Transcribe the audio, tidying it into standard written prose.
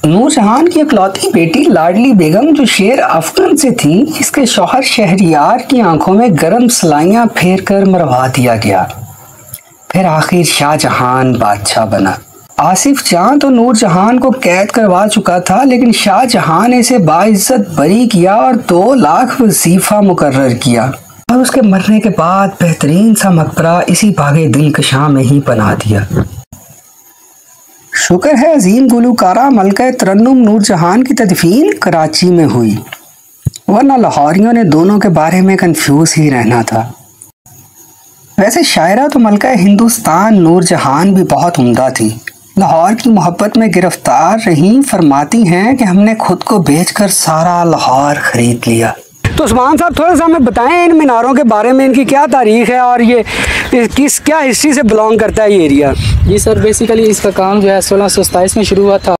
नूरजहान की इकलौती बेटी लाडली बेगम जो शेर अफगन से थी, इसके शौहर शहरियार की आंखों में गरम सलाइयां फेर कर मरवा दिया गया। फिर आखिर शाहजहान बादशाह बना। आसिफ जां तो नूरजहान को कैद करवा चुका था, लेकिन शाहजहां ने इसे बाइज्जत बरी किया और 2 लाख वजीफा मुकर्रर किया और उसके मरने के बाद बेहतरीन सा मकबरा इसी बागे दिलकशां में ही बना दिया। शुक्र है अजीम गुलकारा मलका तरन्नुम नूरजहान की तदफीन कराची में हुई, वरना लाहौरियों ने दोनों के बारे में कंफ्यूज ही रहना था। वैसे शायरा तो मलका हिंदुस्तान नूरजहान भी बहुत उम्दा थी। लाहौर की मोहब्बत में गिरफ्तार रही, फरमाती हैं कि हमने खुद को बेचकर सारा लाहौर खरीद लिया। तो उस्मान साहब थोड़ा सा हमें बताएं इन मीनारों के बारे में, इनकी क्या तारीख है और ये क्या हिस्ट्री से बिलोंग करता है ये एरिया? जी सर, बेसिकली इसका काम जो है 1627 में शुरू हुआ था।